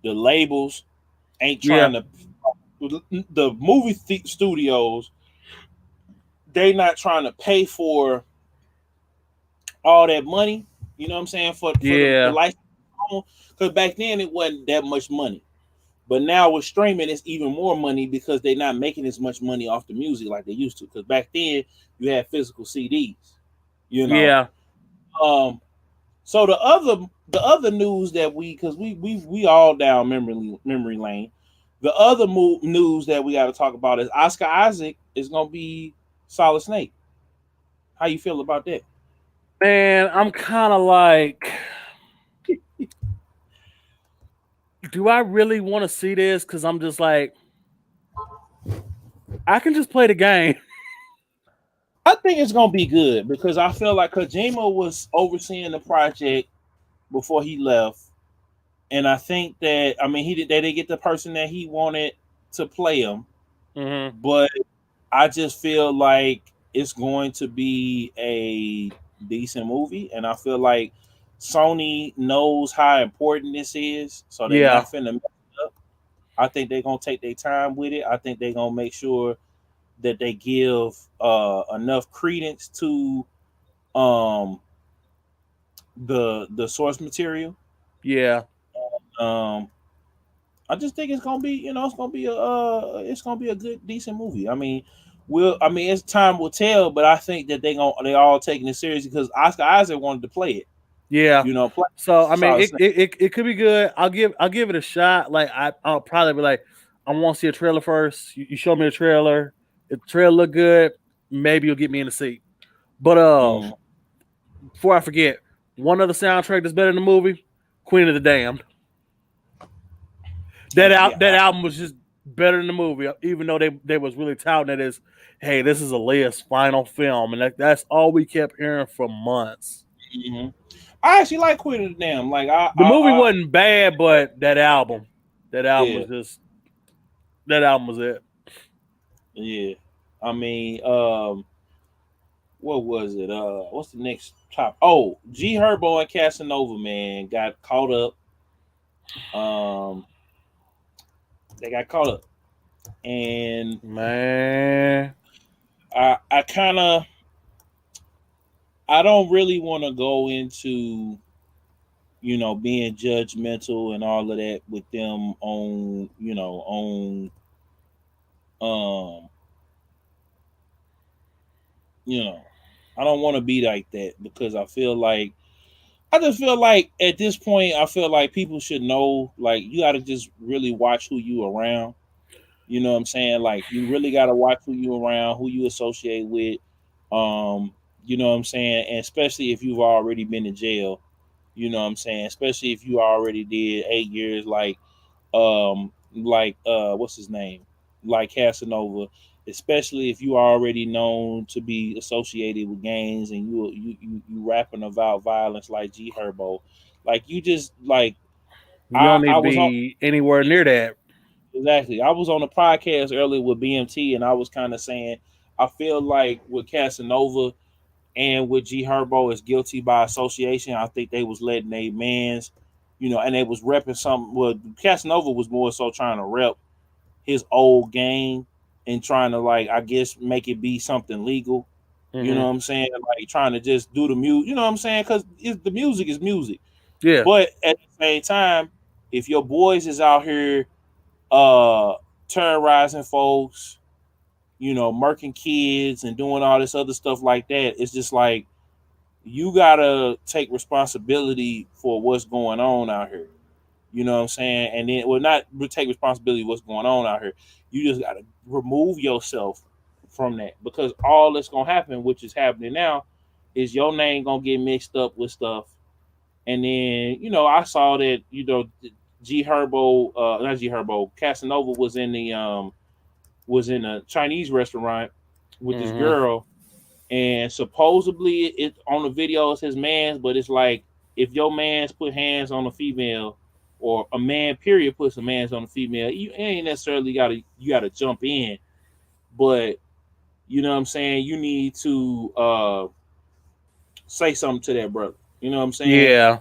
the labels ain't Yeah, trying to, the movie studios, they not trying to pay for all that money. You know what I'm saying for the yeah, license, because back then it wasn't that much money. But now with streaming, it's even more money because they're not making as much money off the music like they used to. Because back then you had physical CDs, you know. yeah. Um, so the other news that because we all down memory lane. The other news that we got to talk about is Oscar Isaac is gonna be Solid Snake. How you feel about that? Man, I'm kind of like do I really want to see this? Because I'm just like, I can just play the game. I think it's gonna be good because I feel like Kojima was overseeing the project before he left, and I think that I mean he did they didn't get the person that he wanted to play him, Hmm. but I just feel like it's going to be a decent movie, and I feel like Sony knows how important this is, so they Yeah, not finna mess it up. I think they're gonna take their time with it. I think they're gonna make sure that they give enough credence to um the source material. yeah, Um, I just think it's gonna be, it's gonna be a good, decent movie. I mean, it's time will tell, but I think that they all taking it seriously because Oscar Isaac wanted to play it. yeah. Play. So I So mean, I was saying, it could be good. I'll give it a shot. Like I'll probably be like, I want to see a trailer first. You show me a trailer. If the trailer look good, maybe you'll get me in the seat. But mm, before I forget, one other soundtrack that's better than the movie, Queen of the Damned. yeah, That album was just better than the movie, even though they was really touting it as, hey, this is Aaliyah's final film, and that's all we kept hearing for months. hmm I actually like Queen of the Damn. Like The movie I wasn't bad, but that album yeah, was just that album was it. yeah. I mean, what was it? What's the next top? Oh, G Herbo and Casanova, man, got caught up. Um, they got caught up, and Man, I kind of I don't really want to go into being judgmental and all of that with them on um you know I don't want to be like that because I just feel like at this point I feel like people should know like you got to just really watch who you around. You know what I'm saying? Like you really got to watch who you around, who you associate with. Um, you know what I'm saying? And especially if you've already been in jail, you know what I'm saying? Especially if you already did 8 years what's his name? Like Casanova, especially if you are already known to be associated with gangs and you rapping about violence like G Herbo. Like you just like you don't need I to was on be anywhere near that. Exactly. I was on a podcast earlier with BMT, and I was kind of saying I feel like with Casanova and with G Herbo is guilty by association. I think they was letting they mans, and they was repping something. Well, Casanova was more so trying to rep his old game and trying to like I guess make it be something legal. You know Hmm. what I'm saying? Like trying to just do the music. You know what I'm saying? Because the music is music. Yeah, But at the same time, if your boys is out here uh terrorizing folks, murking kids and doing all this other stuff like that. It's just like you gotta take responsibility for what's going on out here. You know what I'm saying? And then well not take responsibility for what's going on out here. You just gotta remove yourself from that because all that's gonna happen, which is happening now, is your name gonna get mixed up with stuff. And then, I saw that, G Herbo, not G Herbo, Casanova was in a Chinese restaurant with this hmm girl, and supposedly it on the video is his man's, but it's like if your man's put hands on a female, or a man period puts some hands on a female, you ain't necessarily gotta jump in, but you know what I'm saying. You need to say something to that brother. You know what I'm saying. yeah,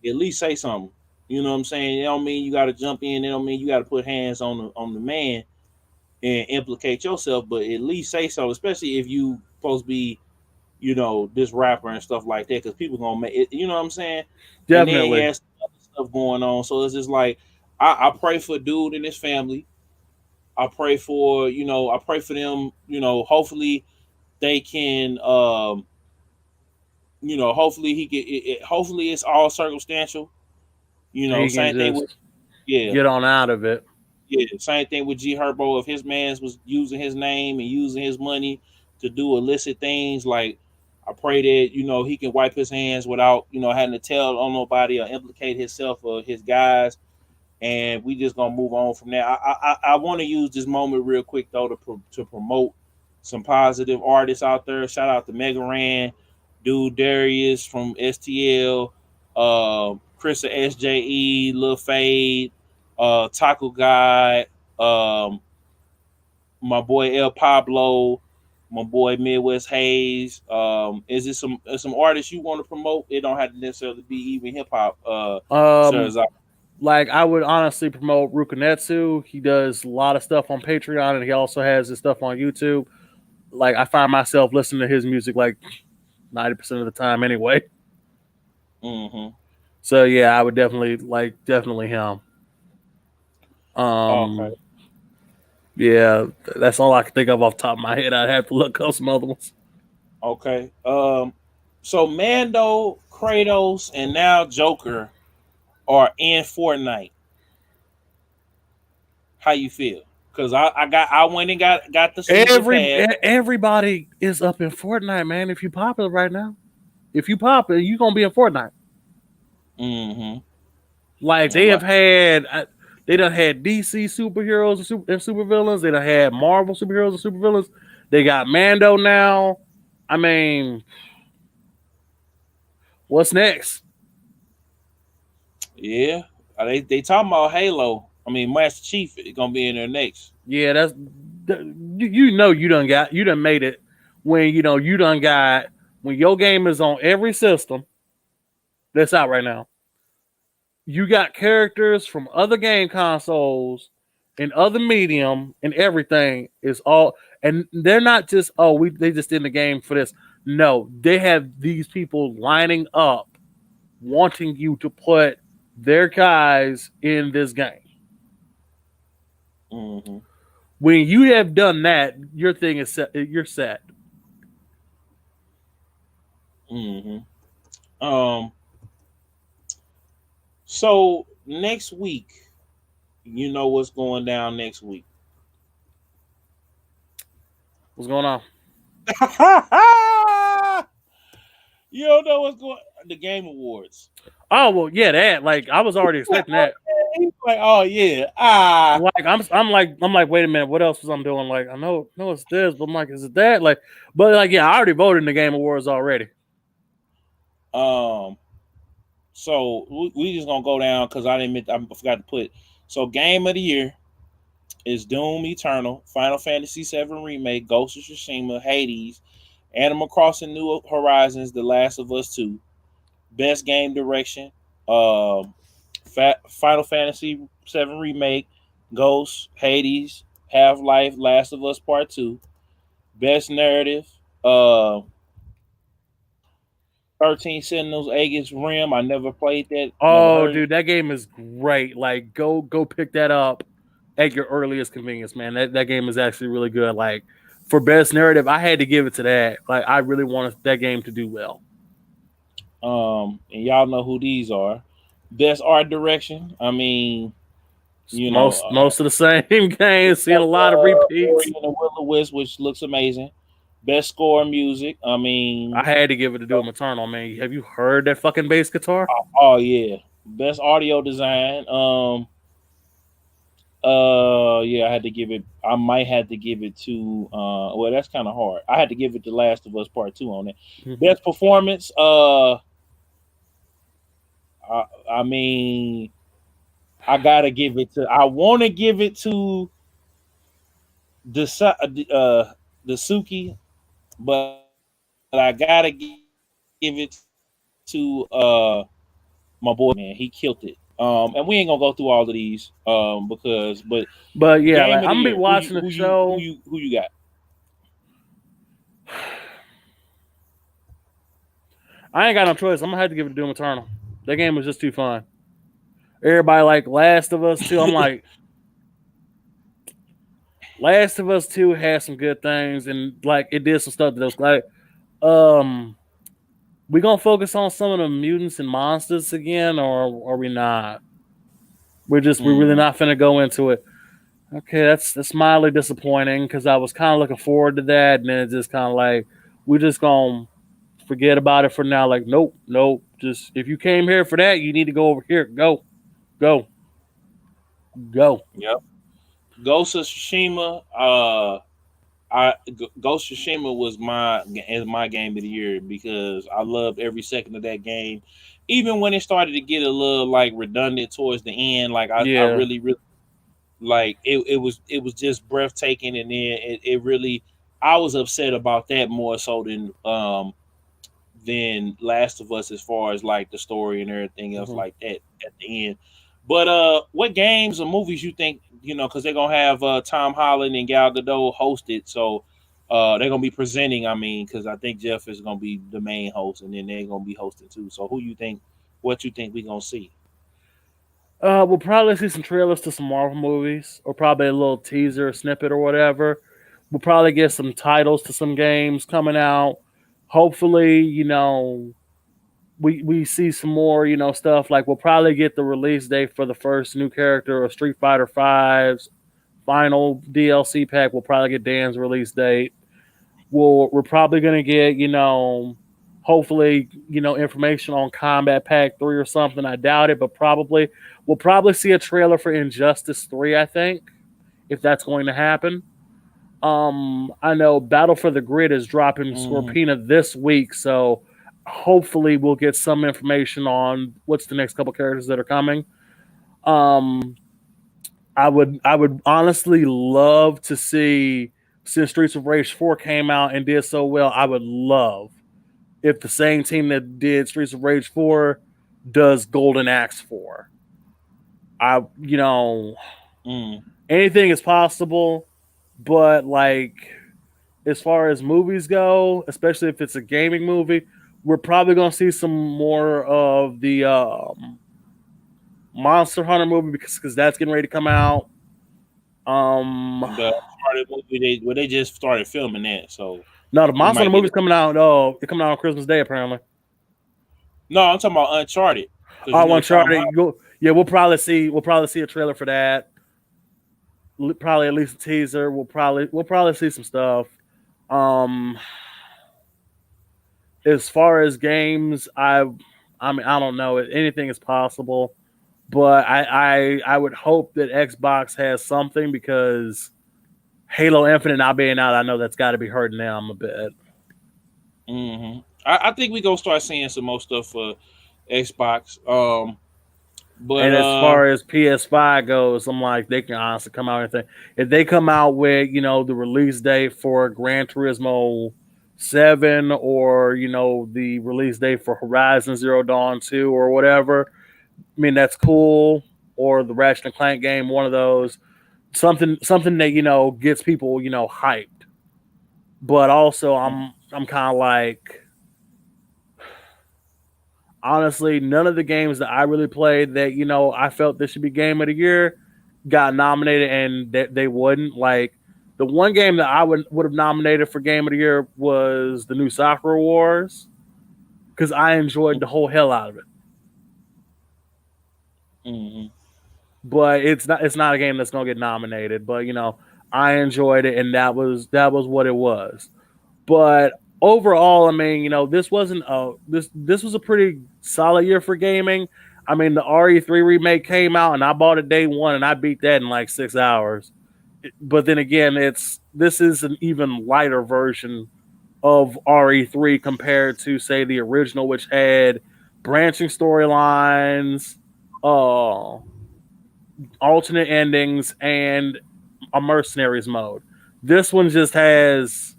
At least say something. You know what I'm saying. It don't mean you got to jump in. It don't mean you got to put hands on the man and implicate yourself, but at least say so, especially if you supposed to be, this rapper and stuff like that, because people gonna make it, you know what I'm saying? And then he definitely. has other stuff going on. So it's just like I pray for dude and his family. I pray for them, hopefully they can hopefully he get hopefully it's all circumstantial. And he can Same thing with just yeah. get on out of it. Yeah, same thing with G Herbo. If his man's was using his name and using his money to do illicit things, like I pray that he can wipe his hands without having to tell on nobody or implicate himself or his guys. and we just gonna move on from there. I want to use this moment real quick though to promote some positive artists out there. Shout out to Mega Ran, Dude Darius from STL, Chris of SJE, Lil Fade, Taco Guy, um, my boy El Pablo, my boy Midwest Hayes. Is it some artists you want to promote? It don't have to necessarily be even hip hop. Um, Serizaku. like I would honestly promote Rukanetsu. He does a lot of stuff on Patreon, and he also has his stuff on YouTube. Like I find myself listening to his music like 90% of the time anyway. Mm-hmm. So yeah, I would definitely him. Okay. Um, yeah, that's all I can think of off the top of my head. I'd have to look up some other ones. Okay. So Mando, Kratos, and now Joker are in Fortnite. How you feel? Because I went and got the season pass. Everybody is up in Fortnite, man. If you popular right now, if you popular, you gonna be in Fortnite. Mm-hmm. Like All they right. have had, they done had DC superheroes and super villains. They done had Marvel superheroes and super villains. They got Mando now. I mean, what's next? Yeah. They talking about Halo. I mean, Master Chief is gonna be in there next. Yeah, you done made it when you done got when your game is on every system that's out right now. You got characters from other game consoles and other medium and everything is all, and they're not just they just in the game for this. No, they have these people lining up wanting you to put their guys in this game. Mm-hmm. When you have done that, your thing is set. You're set. Mm-hmm. So next week, you know what's going down next week. What's going on? You don't know what's going the Game Awards. Oh well, yeah, that like I was already Like, expecting oh, that. yeah. He's like, oh yeah, ah, Like I'm like, wait a minute, what else was I'm doing? Like I know it's this, but I'm like, is it that? Like, but like yeah, I already voted in the Game Awards already. um. So we just gonna go down because I forgot to put. So game of the year is Doom Eternal, Final Fantasy VII Remake, Ghost of Tsushima, Hades, Animal Crossing New Horizons, The Last of Us 2. Best game direction, um, Final Fantasy VII Remake, Ghost, Hades, Half Life, Last of Us Part 2. Best narrative, uh, 13 Sentinels, Aegis Rim. I never played that, never Oh, heard of it. dude, that game is great. Like, go pick that up at your earliest convenience, man. That game is actually really good. Like, for best narrative, I had to give it to that. Like, I really wanted that game to do well. And y'all know who these are. Best art direction. I mean, you know, Most of the same we games, seeing a got lot of Ori repeats. and the Will of Wisp, which looks amazing. Best score music. I I mean, had to give it to Doom Eternal, man. Have you heard that fucking bass guitar? oh yeah. Best audio design. Yeah, I had to give it. I might have to give it to. Well, that's kind of hard. I had to give it to Last of Us Part Two on it. Best performance. I mean, I gotta give it to. I want to give it to the the Suki, but I gotta give it to my boy man. He killed it. And we ain't gonna go through all of these because but But yeah, game like of the I'm gonna be year. watching the show. Who you got? I ain't got no choice. I'm gonna have to give it to Doom Eternal. That game was just too fun. Everybody like Last of Us 2. I'm like, Last of Us 2 had some good things and like it did some stuff that was like, um, we gonna focus on some of the mutants and monsters again, or are we not? We're really Hmm. not finna go into it. Okay, that's mildly disappointing because I was kind of looking forward to that, and then it's just kind of like we just gonna forget about it for now. Like, nope. Just if you came here for that, you need to go over here. Go. Go. Yep. Ghost of Tsushima. Ghost of Tsushima was my game of the year because I loved every second of that game. Even when it started to get a little like redundant towards the end, like I Yeah. really like it was just breathtaking, and then it really I was upset about that more so than Last of Us as far as like the story and everything else hmm like that at the end. But what games or movies you think, because they're gonna have Tom Holland and Gal Gadot hosted, so they're gonna be presenting. I mean, because I think Jeff is gonna be the main host, and then they're gonna be hosting too. So who you think? What you think we gonna see? We'll probably see some trailers to some Marvel movies, or probably a little teaser snippet or whatever. We'll probably get some titles to some games coming out. Hopefully, we see some more, stuff like we'll probably get the release date for the first new character of Street Fighter V's final DLC pack. We'll probably get Dan's release date. We're probably gonna get, hopefully, information on Combat Pack 3 or something. I doubt it, but probably we'll probably see a trailer for Injustice 3, I think, if that's going to happen. I know Battle for the Grid is dropping Hmm. Scorpina this week, so hopefully we'll get some information on what's the next couple characters that are coming. Um, I would honestly love to see, since Streets of Rage 4 came out and did so well, I would love if the same team that did Streets of Rage 4 does Golden Axe 4. I Mm. anything is possible, but like as far as movies go, especially if it's a gaming movie, we're probably gonna see some more of the Monster Hunter movie because that's getting ready to come out. Um, The Uncharted movie they just started filming that, so no, the we Monster might Hunter get movie's it. coming out. Oh, it's coming out on Christmas Day apparently. No, I'm talking about Uncharted because Oh, Tom Uncharted. Holland. Yeah, we'll probably see a trailer for that. Probably at least a teaser. We'll probably see some stuff. Um, as far as games, I mean I don't know. Anything is possible, but I would hope that Xbox has something because Halo Infinite not being out, I know that's got to be hurting them a bit. I think we gonna start seeing some more stuff for Xbox. But And as far as PS5 goes, I'm like they can honestly come out and think if they come out with the release date for Gran Turismo 7 or the release date for Horizon Zero Dawn 2 or whatever, I mean that's cool. Or the Ratchet and Clank game, one of those, something that gets people hyped. But also, I'm kind of like, honestly, none of the games that I really played that I felt this should be game of the year got nominated, and they wouldn't. Like the one game that I would have nominated for game of the year was the new Sakura Wars because I enjoyed the whole hell out of it. mm-hmm. But it's not a game that's gonna get nominated. But I enjoyed it, and that was what it was. But overall, I mean, this was a pretty solid year for gaming. I mean, the RE3 remake came out, and I bought it day one, and I beat that in like 6 hours. But then again, this is an even lighter version of RE3 compared to say the original, which had branching storylines, uh, alternate endings, and a mercenaries mode. This one just has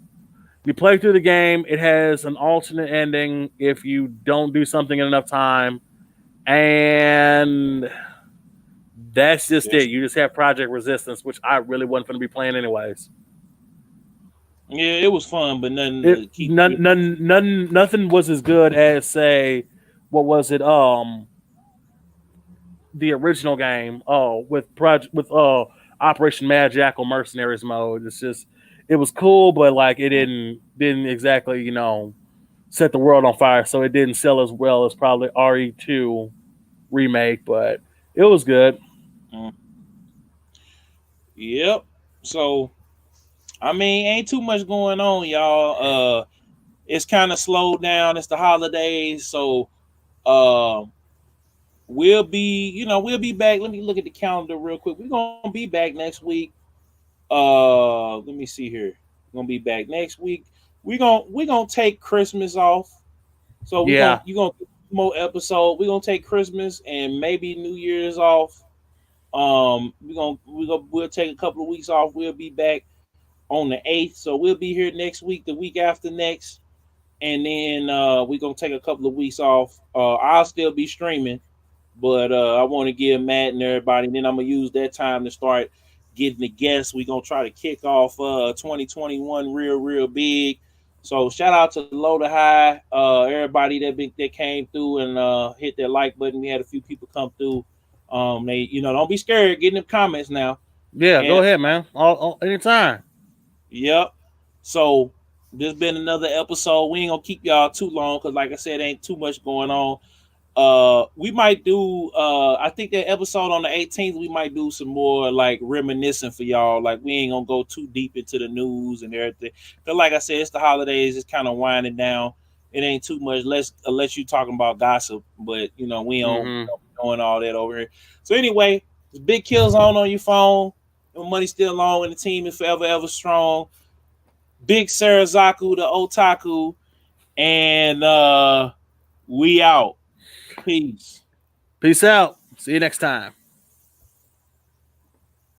you play through the game. It has an alternate ending if you don't do something in enough time, and that's just it. Yes. You just have Project Resistance, which I really wasn't going to be playing anyways. Yeah, it was fun, but nothing It to keep you. nothing was as good as say what was it the original game with project with Operation Mad Jackal Mercenaries mode. It was cool, but like it didn't exactly set the world on fire, so it didn't sell as well as probably RE2 remake, but it was good. Mm. Yep. So I mean, ain't too much going on, y'all. It's kind of slowed down. It's the holidays, so uh, we'll be, we'll be back. Let me look at the calendar real quick. We're gonna be back next week. Let me see here. We're gonna be back next week. We're gonna take Christmas off. So we're gonna Yeah, you gonna get more episode. We're gonna take Christmas and maybe New Year's off. We'll take a couple of weeks off. We'll be back on the 8th. So we'll be here next week, the week after next, and then we're gonna take a couple of weeks off. I'll still be streaming, but I want to give Matt and everybody. And then I'm gonna use that time to start getting the guests. We're gonna try to kick off 2021 real big. So shout out to Low to High, everybody that came through and hit that like button. We had a few people come through. They don't be scared. Get in the comments now. yeah. Go And ahead, man. All anytime. yep. So this been another episode. We ain't gonna keep y'all too long because, like I said, ain't too much going on. We might do I think that episode on the 18th we might do some more like reminiscing for y'all. Like we ain't gonna go too deep into the news and everything. Cause like I said, it's the holidays, it's kind of winding down. It ain't too much less unless you talking about gossip, but we Mm-hmm. don't be doing all that over here. So anyway, it's Big Killzown on your phone. Your money still long and the team is forever ever strong. Big Serizaku, the otaku, and we out. Peace. Peace out. See you next time.